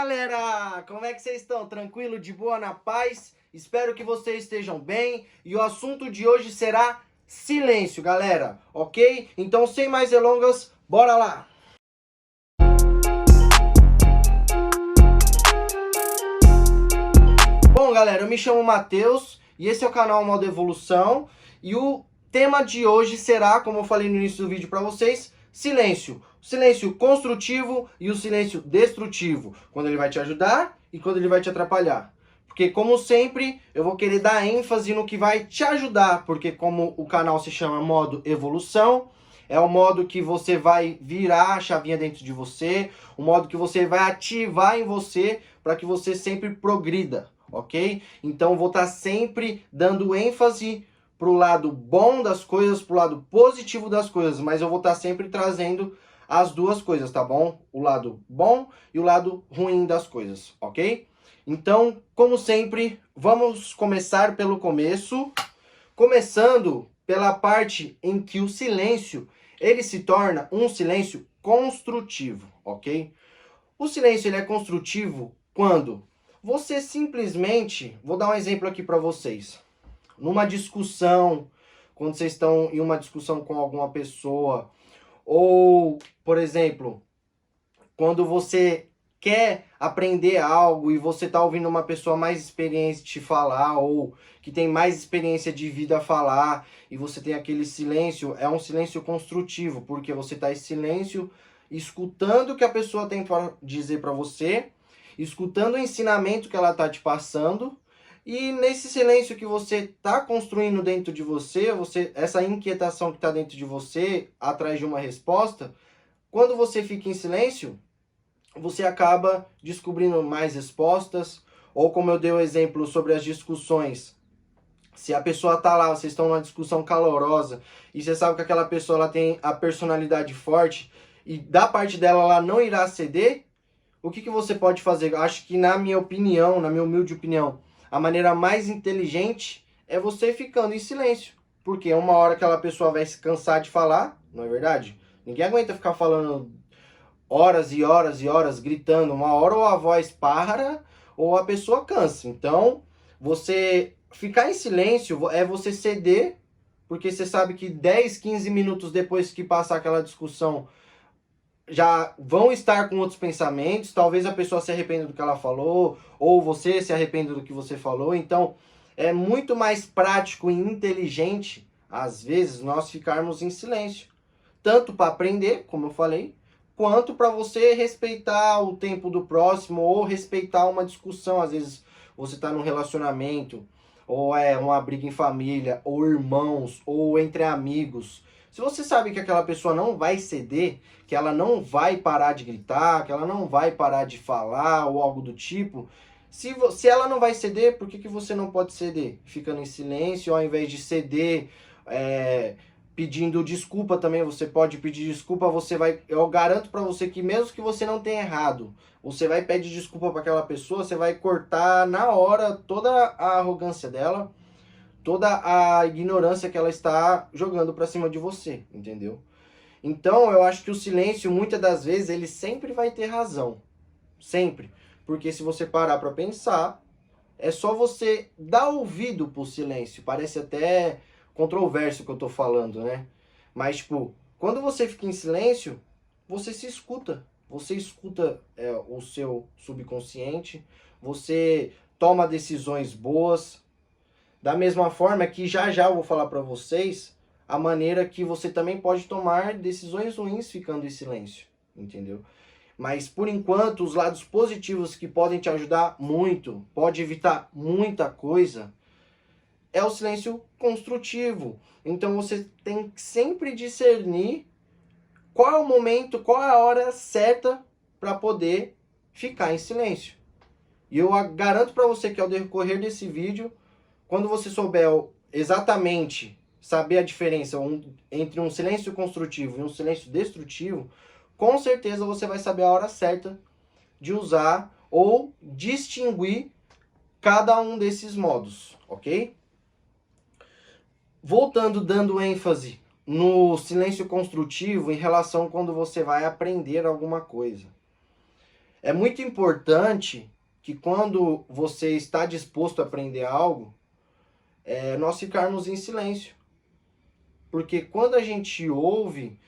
galera! Como é que vocês estão? Tranquilo, de boa, na paz? Espero que vocês estejam bem. E o assunto de hoje será silêncio, galera, ok? Então, sem mais delongas, bora lá! Bom, galera, eu me chamo Matheus e esse é o canal Modo Evolução. E o tema de hoje será, como eu falei no início do vídeo para vocês, silêncio. Silêncio construtivo e o silêncio destrutivo. Quando ele vai te ajudar e quando ele vai te atrapalhar. Porque, como sempre, eu vou querer dar ênfase no que vai te ajudar. Porque como o canal se chama Modo Evolução, é o modo que você vai virar a chavinha dentro de você. O modo que você vai ativar em você para que você sempre progrida, ok? Então, vou estar sempre dando ênfase pro lado bom das coisas, pro lado positivo das coisas, mas eu vou estar sempre trazendo as duas coisas, tá bom? O lado bom e o lado ruim das coisas, ok? Então, como sempre, vamos começar pelo começo, começando pela parte em que o silêncio, ele se torna um silêncio construtivo, ok? O silêncio, ele é construtivo quando você simplesmente, vou dar um exemplo aqui para vocês, numa discussão, quando vocês estão em uma discussão com alguma pessoa, ou, por exemplo, quando você quer aprender algo e você está ouvindo uma pessoa mais experiente te falar, ou que tem mais experiência de vida falar, e você tem aquele silêncio, é um silêncio construtivo, porque você está em silêncio, escutando o que a pessoa tem para dizer para você, escutando o ensinamento que ela está te passando, e nesse silêncio que você está construindo dentro de você, essa inquietação que está dentro de você, atrás de uma resposta, quando você fica em silêncio, você acaba descobrindo mais respostas, ou como eu dei o exemplo sobre as discussões, se a pessoa está lá, vocês estão numa discussão calorosa, e você sabe que aquela pessoa ela tem a personalidade forte, e da parte dela ela não irá ceder, o que você pode fazer? Acho que na minha opinião, na minha humilde opinião, a maneira mais inteligente é você ficando em silêncio. Porque uma hora aquela pessoa vai se cansar de falar, não é verdade? Ninguém aguenta ficar falando horas e horas e horas, gritando. Uma hora ou a voz para ou a pessoa cansa. Então, você ficar em silêncio é você ceder, porque você sabe que 10, 15 minutos depois que passar aquela discussão, já vão estar com outros pensamentos, talvez a pessoa se arrependa do que ela falou, ou você se arrependa do que você falou. Então, é muito mais prático e inteligente, às vezes, nós ficarmos em silêncio. Tanto para aprender, como eu falei, quanto para você respeitar o tempo do próximo, ou respeitar uma discussão. Às vezes, você está num relacionamento, ou é uma briga em família, ou irmãos, ou entre amigos. Se você sabe que aquela pessoa não vai ceder, que ela não vai parar de gritar, que ela não vai parar de falar ou algo do tipo, se ela não vai ceder, por que você não pode ceder? Ficando em silêncio, ao invés de ceder, pedindo desculpa também, você pode pedir desculpa, eu garanto para você que mesmo que você não tenha errado, você vai pedir desculpa para aquela pessoa, você vai cortar na hora toda a arrogância dela, toda a ignorância que ela está jogando para cima de você, entendeu? Então, eu acho que o silêncio, muitas das vezes, ele sempre vai ter razão. Sempre. Porque se você parar para pensar, é só você dar ouvido pro silêncio. Parece até controverso o que eu tô falando, né? Mas, tipo, quando você fica em silêncio, você se escuta. Você escuta o seu subconsciente, você toma decisões boas. Da mesma forma que já eu vou falar para vocês a maneira que você também pode tomar decisões ruins ficando em silêncio, entendeu? Mas por enquanto, os lados positivos que podem te ajudar muito, pode evitar muita coisa, é o silêncio construtivo. Então você tem que sempre discernir qual é o momento, qual é a hora certa para poder ficar em silêncio. E eu garanto para você que ao decorrer desse vídeo, quando você souber exatamente saber a diferença entre um silêncio construtivo e um silêncio destrutivo, com certeza você vai saber a hora certa de usar ou distinguir cada um desses modos, ok? Voltando, dando ênfase no silêncio construtivo em relação quando você vai aprender alguma coisa. É muito importante que quando você está disposto a aprender algo, nós ficarmos em silêncio. Porque quando a gente ouve,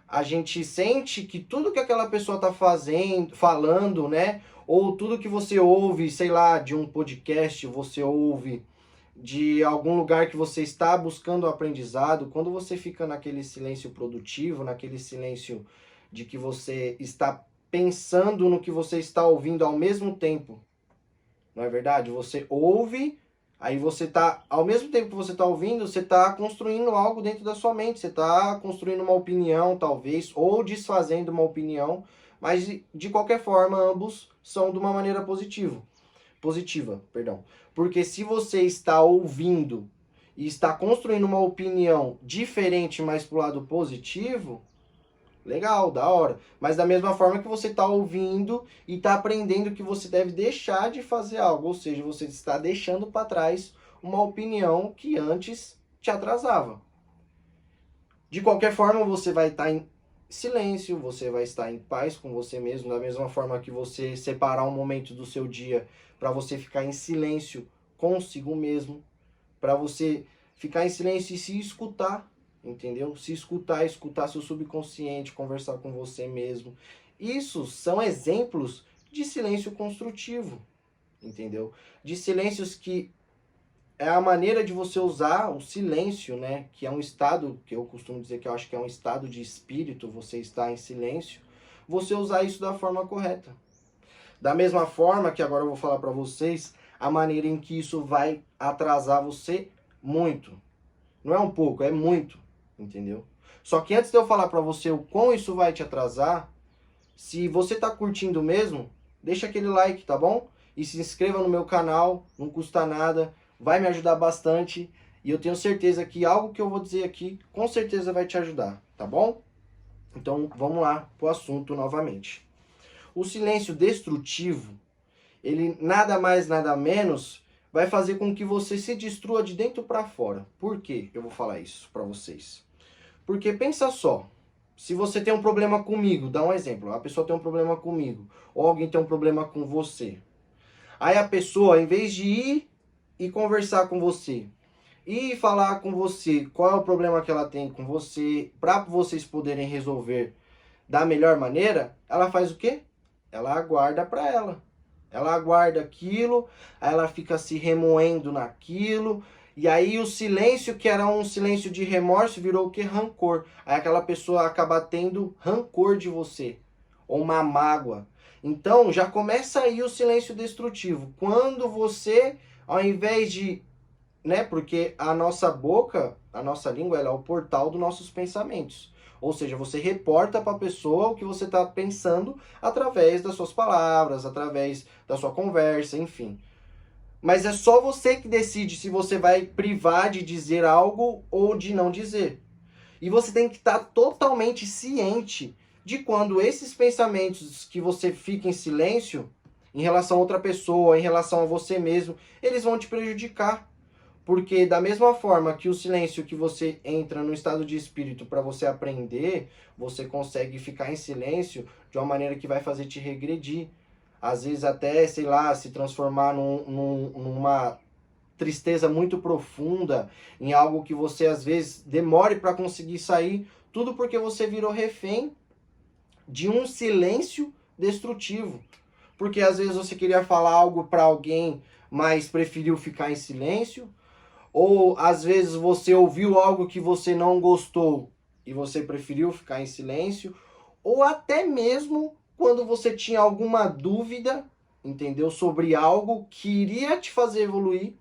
a gente sente que tudo que aquela pessoa está fazendo, falando, né? Ou tudo que você ouve, sei lá, de um podcast, você ouve de algum lugar que você está buscando o aprendizado, quando você fica naquele silêncio produtivo, naquele silêncio de que você está pensando no que você está ouvindo ao mesmo tempo, não é verdade? Você ouve, aí você tá, ao mesmo tempo que você está ouvindo, você está construindo algo dentro da sua mente, você está construindo uma opinião, talvez, ou desfazendo uma opinião, mas de qualquer forma, ambos são de uma maneira positiva, perdão. Porque se você está ouvindo e está construindo uma opinião diferente, mas pro lado positivo, legal, da hora. Mas da mesma forma que você está ouvindo e está aprendendo que você deve deixar de fazer algo, ou seja, você está deixando para trás uma opinião que antes te atrasava. De qualquer forma, você vai estar em silêncio, você vai estar em paz com você mesmo, da mesma forma que você separar um momento do seu dia para você ficar em silêncio consigo mesmo, para você ficar em silêncio e se escutar, entendeu? Se escutar, escutar seu subconsciente, conversar com você mesmo. Isso são exemplos de silêncio construtivo, entendeu? De silêncios que é a maneira de você usar o silêncio, né? Que é um estado, que eu costumo dizer que eu acho que é um estado de espírito, você está em silêncio, você usar isso da forma correta. Da mesma forma que agora eu vou falar para vocês a maneira em que isso vai atrasar você muito. Não é um pouco, é muito, entendeu? Só que antes de eu falar para você o quão isso vai te atrasar, se você tá curtindo mesmo, deixa aquele like, tá bom? E se inscreva no meu canal, não custa nada, vai me ajudar bastante. E eu tenho certeza que algo que eu vou dizer aqui, com certeza vai te ajudar, tá bom? Então vamos lá pro assunto novamente. O silêncio destrutivo, ele nada mais, nada menos vai fazer com que você se destrua de dentro para fora. Por quê? Eu vou falar isso para vocês. Porque pensa só, se você tem um problema comigo, dá um exemplo, a pessoa tem um problema comigo, ou alguém tem um problema com você. Aí a pessoa, em vez de ir e conversar com você, e falar com você qual é o problema que ela tem com você, para vocês poderem resolver da melhor maneira, ela faz o quê? Ela aguarda para ela. Ela aguarda aquilo, aí ela fica se remoendo naquilo, e aí o silêncio, que era um silêncio de remorso, virou o que? Rancor. Aí aquela pessoa acaba tendo rancor de você, ou uma mágoa. Então já começa aí o silêncio destrutivo. Quando você, ao invés de, né, porque a nossa boca, a nossa língua, ela é o portal dos nossos pensamentos. Ou seja, você reporta para a pessoa o que você está pensando através das suas palavras, através da sua conversa, enfim. Mas é só você que decide se você vai privar de dizer algo ou de não dizer. E você tem que estar totalmente ciente de quando esses pensamentos que você fica em silêncio, em relação a outra pessoa, em relação a você mesmo, eles vão te prejudicar. Porque da mesma forma que o silêncio que você entra no estado de espírito para você aprender, você consegue ficar em silêncio de uma maneira que vai fazer te regredir. Às vezes até, sei lá, se transformar numa tristeza muito profunda, em algo que você às vezes demore para conseguir sair, tudo porque você virou refém de um silêncio destrutivo. Porque às vezes você queria falar algo para alguém, mas preferiu ficar em silêncio. Ou às vezes você ouviu algo que você não gostou e você preferiu ficar em silêncio. Ou até mesmo quando você tinha alguma dúvida, entendeu? Sobre algo que iria te fazer evoluir.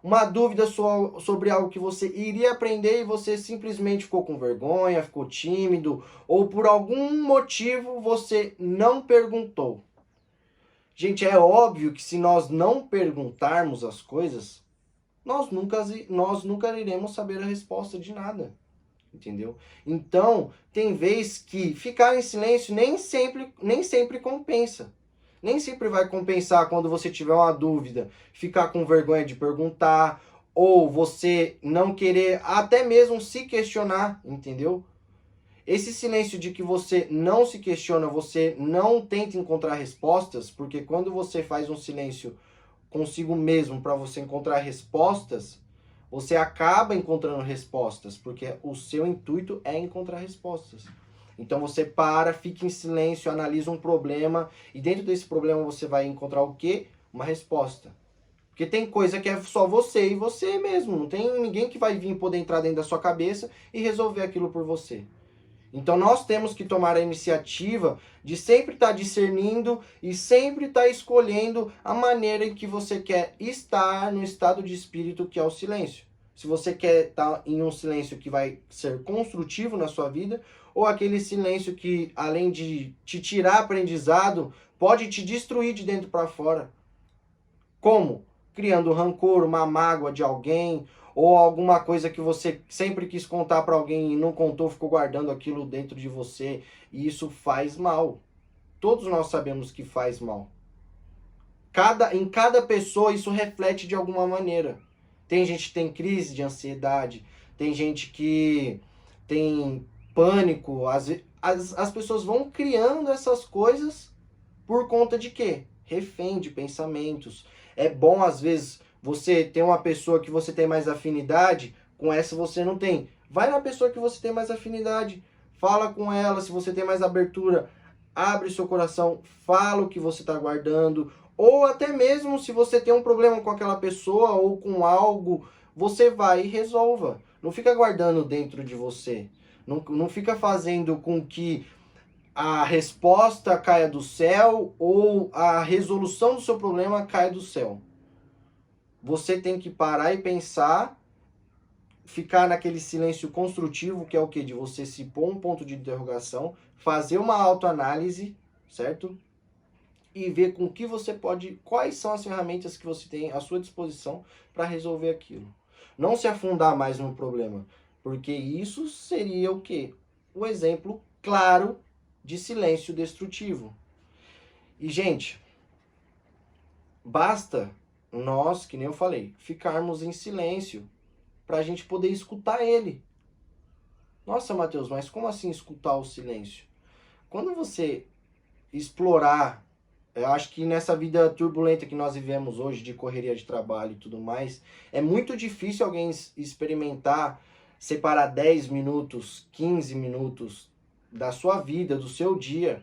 Uma dúvida sobre algo que você iria aprender e você simplesmente ficou com vergonha, ficou tímido. Ou por algum motivo você não perguntou. Gente, é óbvio que se nós não perguntarmos as coisas, nós nunca iremos saber a resposta de nada, entendeu? Então, tem vez que ficar em silêncio nem sempre compensa. Nem sempre vai compensar quando você tiver uma dúvida, ficar com vergonha de perguntar, ou você não querer até mesmo se questionar, entendeu? Esse silêncio de que você não se questiona, você não tenta encontrar respostas, porque quando você faz um silêncio consigo mesmo para você encontrar respostas, você acaba encontrando respostas, porque o seu intuito é encontrar respostas. Então você para, fica em silêncio, analisa um problema, e dentro desse problema você vai encontrar o quê? Uma resposta. Porque tem coisa que é só você e você mesmo, não tem ninguém que vai vir poder entrar dentro da sua cabeça e resolver aquilo por você. Então nós temos que tomar a iniciativa de sempre estar discernindo e sempre estar escolhendo a maneira em que você quer estar no estado de espírito que é o silêncio. Se você quer estar em um silêncio que vai ser construtivo na sua vida, ou aquele silêncio que, além de te tirar aprendizado, pode te destruir de dentro para fora. Como? Criando rancor, uma mágoa de alguém, ou alguma coisa que você sempre quis contar para alguém e não contou, ficou guardando aquilo dentro de você, e isso faz mal. Todos nós sabemos que faz mal. Em cada pessoa isso reflete de alguma maneira. Tem gente que tem crise de ansiedade, tem gente que tem pânico, as pessoas vão criando essas coisas por conta de quê? Refém de pensamentos. É bom, às vezes, você ter uma pessoa que você tem mais afinidade, com essa você não tem. Vai na pessoa que você tem mais afinidade, fala com ela, se você tem mais abertura, abre seu coração, fala o que você está guardando, ou até mesmo se você tem um problema com aquela pessoa ou com algo, você vai e resolva. Não fica guardando dentro de você. Não fica fazendo com que a resposta caia do céu ou a resolução do seu problema caia do céu. Você tem que parar e pensar, ficar naquele silêncio construtivo, que é o quê? De você se pôr um ponto de interrogação, fazer uma autoanálise, certo? E ver com que você pode, quais são as ferramentas que você tem à sua disposição para resolver aquilo. Não se afundar mais no problema, porque isso seria o quê? O exemplo claro de silêncio destrutivo. E, gente, basta nós, que nem eu falei, ficarmos em silêncio para a gente poder escutar ele. Nossa, Matheus, mas como assim escutar o silêncio? Quando você explorar, eu acho que nessa vida turbulenta que nós vivemos hoje, de correria de trabalho e tudo mais, é muito difícil alguém experimentar separar 10 minutos, 15 minutos da sua vida, do seu dia,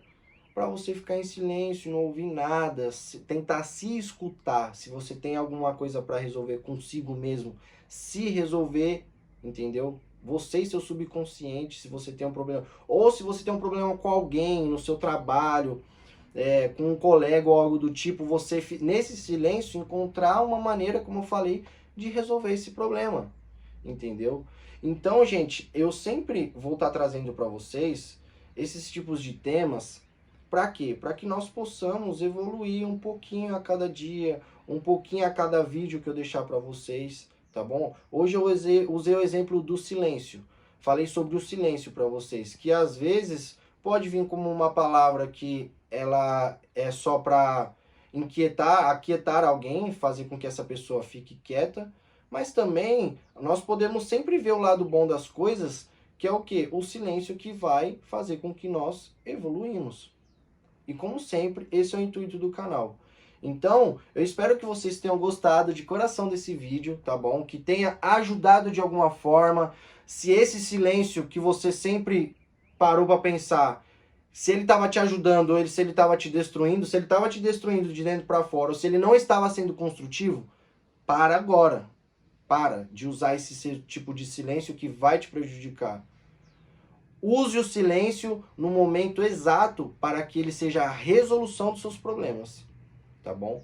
para você ficar em silêncio, não ouvir nada, tentar se escutar. Se você tem alguma coisa para resolver consigo mesmo, se resolver, entendeu? Você e seu subconsciente, se você tem um problema, ou se você tem um problema com alguém no seu trabalho, com um colega ou algo do tipo, você nesse silêncio encontrar uma maneira, como eu falei, de resolver esse problema, entendeu? Então, gente, eu sempre vou estar trazendo para vocês esses tipos de temas. Para quê? Para que nós possamos evoluir um pouquinho a cada dia, um pouquinho a cada vídeo que eu deixar para vocês, tá bom? Hoje eu usei o exemplo do silêncio. Falei sobre o silêncio para vocês, que às vezes pode vir como uma palavra que ela é só para aquietar alguém, fazer com que essa pessoa fique quieta, mas também nós podemos sempre ver o lado bom das coisas, que é o quê? O silêncio que vai fazer com que nós evoluímos. E como sempre, esse é o intuito do canal. Então, eu espero que vocês tenham gostado de coração desse vídeo, tá bom? Que tenha ajudado de alguma forma. Se esse silêncio que você sempre parou para pensar, se ele estava te ajudando ou se ele estava te destruindo, se ele estava te destruindo de dentro para fora, ou se ele não estava sendo construtivo, para agora. Para de usar esse tipo de silêncio que vai te prejudicar. Use o silêncio no momento exato para que ele seja a resolução dos seus problemas, tá bom?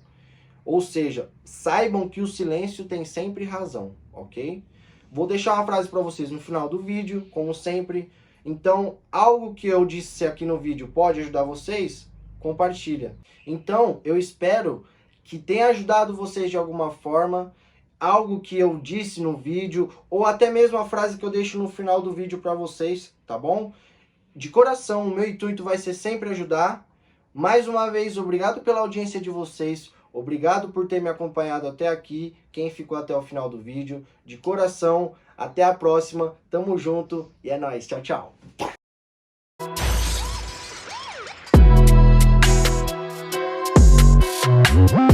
Ou seja, saibam que o silêncio tem sempre razão, ok? Vou deixar uma frase para vocês no final do vídeo, como sempre. Então, algo que eu disse aqui no vídeo pode ajudar vocês? Compartilha. Então, eu espero que tenha ajudado vocês de alguma forma, algo que eu disse no vídeo, ou até mesmo a frase que eu deixo no final do vídeo para vocês, tá bom? De coração, o meu intuito vai ser sempre ajudar. Mais uma vez, obrigado pela audiência de vocês, obrigado por ter me acompanhado até aqui, quem ficou até o final do vídeo. De coração, até a próxima, tamo junto e é nóis, tchau, tchau. Música